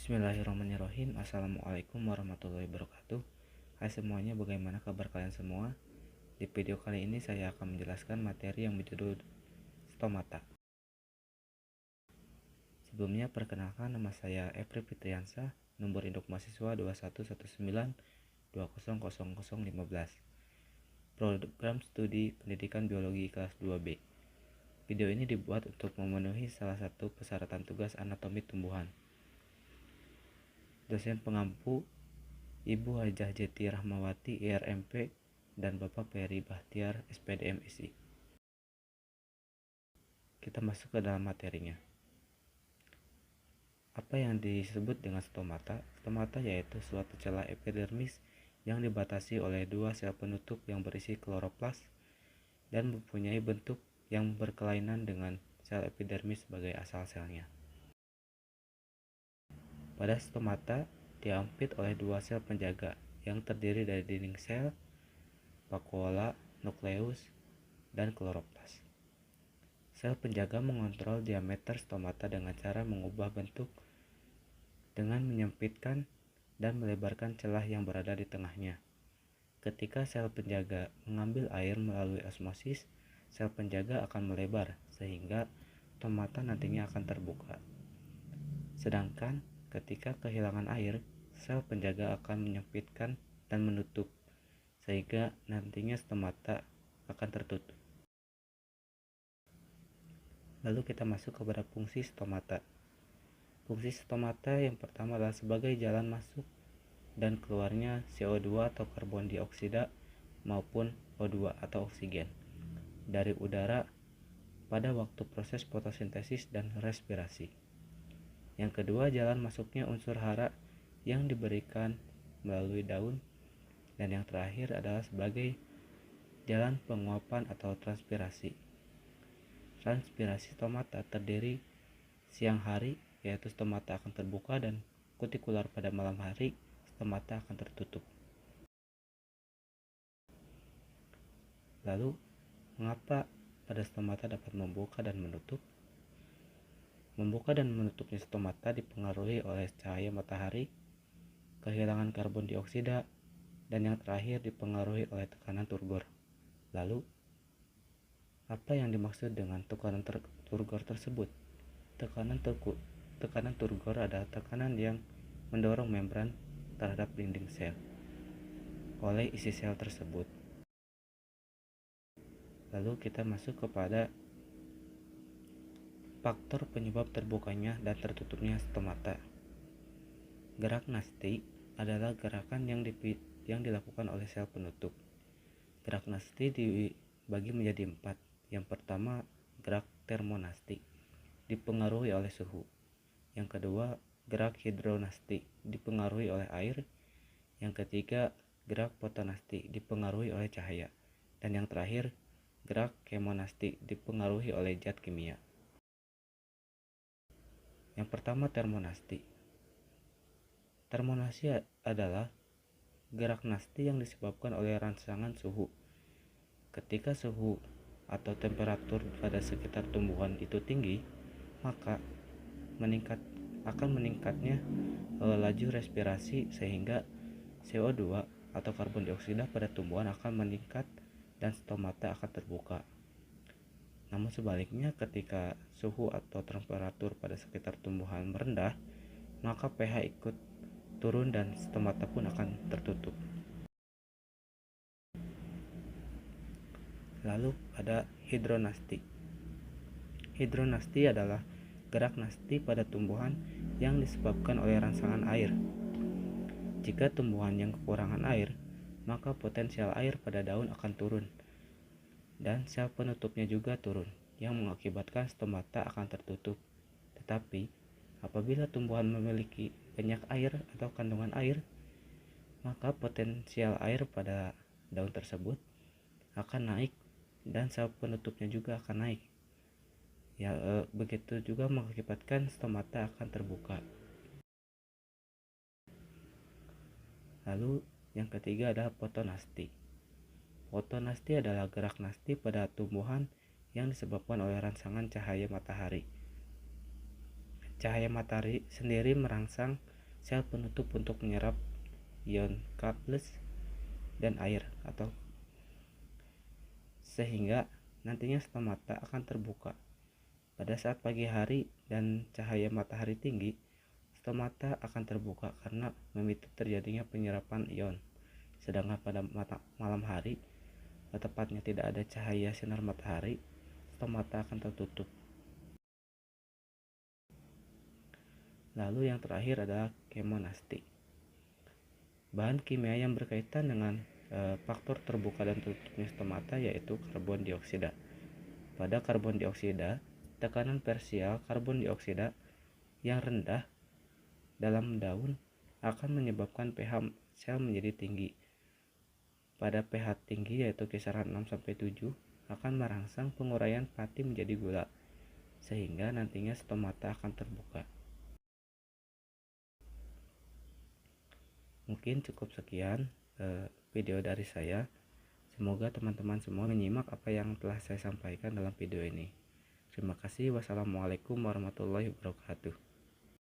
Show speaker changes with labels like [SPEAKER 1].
[SPEAKER 1] Bismillahirrahmanirrahim. Assalamualaikum warahmatullahi wabarakatuh. Hai semuanya, bagaimana kabar kalian semua? Di video kali ini saya akan menjelaskan materi yang berjudul stomata. Sebelumnya perkenalkan, nama saya Epri Fitriansa, nomor induk mahasiswa 2119200015. Program Studi Pendidikan Biologi kelas 2B. Video ini dibuat untuk memenuhi salah satu persyaratan tugas anatomi tumbuhan. Dosen pengampu Ibu Hajah Jeti Rahmawati IRMP dan Bapak Peri Bahtiar SPD MSI. Kita masuk ke dalam materinya. Apa yang disebut dengan stomata? Stomata yaitu suatu celah epidermis yang dibatasi oleh dua sel penutup yang berisi kloroplas dan mempunyai bentuk yang berkelainan dengan sel epidermis sebagai asal selnya. Pada stomata diampit oleh dua sel penjaga yang terdiri dari dinding sel, vakuola, nukleus, dan kloroplas. Sel penjaga mengontrol diameter stomata dengan cara mengubah bentuk dengan menyempitkan dan melebarkan celah yang berada di tengahnya. Ketika sel penjaga mengambil air melalui osmosis, sel penjaga akan melebar sehingga stomata nantinya akan terbuka. Sedangkan ketika kehilangan air, sel penjaga akan menyempitkan dan menutup, sehingga nantinya stomata akan tertutup. Lalu kita masuk kepada fungsi stomata. Fungsi stomata yang pertama adalah sebagai jalan masuk dan keluarnya CO2 atau karbon dioksida maupun O2 atau oksigen dari udara pada waktu proses fotosintesis dan respirasi. Yang kedua, jalan masuknya unsur hara yang diberikan melalui daun. Dan yang terakhir adalah sebagai jalan penguapan atau transpirasi. Transpirasi stomata terdiri siang hari, yaitu stomata akan terbuka, dan kutikular pada malam hari, stomata akan tertutup. Lalu, mengapa pada stomata dapat membuka dan menutup? Membuka dan menutupnya stomata dipengaruhi oleh cahaya matahari, kehilangan karbon dioksida, dan yang terakhir dipengaruhi oleh tekanan turgor. Lalu, apa yang dimaksud dengan tekanan turgor tersebut? Tekanan turgor adalah tekanan yang mendorong membran terhadap dinding sel oleh isi sel tersebut. Lalu kita masuk kepada faktor penyebab terbukanya dan tertutupnya stomata. Gerak nasti adalah gerakan yang dilakukan oleh sel penutup. Gerak nasti dibagi menjadi 4. Yang pertama, gerak termonasti, dipengaruhi oleh suhu. Yang kedua, gerak hidronasti, dipengaruhi oleh air. Yang ketiga, gerak fotonasti, dipengaruhi oleh cahaya. Dan yang terakhir, gerak kemonasti, dipengaruhi oleh zat kimia. Yang pertama, termonasti. Termonasti adalah gerak nasti yang disebabkan oleh rangsangan suhu. Ketika suhu atau temperatur pada sekitar tumbuhan itu tinggi, maka akan meningkatnya laju respirasi sehingga CO2 atau karbon dioksida pada tumbuhan akan meningkat dan stomata akan terbuka. Namun sebaliknya, ketika suhu atau temperatur pada sekitar tumbuhan merendah, maka pH ikut turun dan stomata pun akan tertutup. Lalu ada hidronasti. Hidronasti adalah gerak nasti pada tumbuhan yang disebabkan oleh rangsangan air. Jika tumbuhan yang kekurangan air, maka potensial air pada daun akan turun dan sel penutupnya juga turun, yang mengakibatkan stomata akan tertutup. Tetapi apabila tumbuhan memiliki banyak air atau kandungan air, maka potensial air pada daun tersebut akan naik dan sel penutupnya juga akan naik. Begitu juga mengakibatkan stomata akan terbuka. Lalu yang ketiga adalah fotonasti. Fotonasti adalah gerak nasti pada tumbuhan yang disebabkan oleh rangsangan cahaya matahari. Cahaya matahari sendiri merangsang sel penutup untuk menyerap ion K+ dan air sehingga nantinya stomata akan terbuka. Pada saat pagi hari dan cahaya matahari tinggi, stomata akan terbuka karena memicu terjadinya penyerapan ion. Sedangkan pada malam hari, tepatnya tidak ada cahaya sinar matahari, stomata akan tertutup. Lalu yang terakhir adalah kemonasti. Bahan kimia yang berkaitan dengan faktor terbuka dan tertutupnya stomata yaitu karbon dioksida. Pada karbon dioksida, tekanan parsial karbon dioksida yang rendah dalam daun akan menyebabkan pH sel menjadi tinggi. Pada pH tinggi yaitu kisaran 6-7 akan merangsang penguraian pati menjadi gula, sehingga nantinya stomata akan terbuka. Mungkin cukup sekian video dari saya. Semoga teman-teman semua menyimak apa yang telah saya sampaikan dalam video ini. Terima kasih. Wassalamualaikum warahmatullahi wabarakatuh.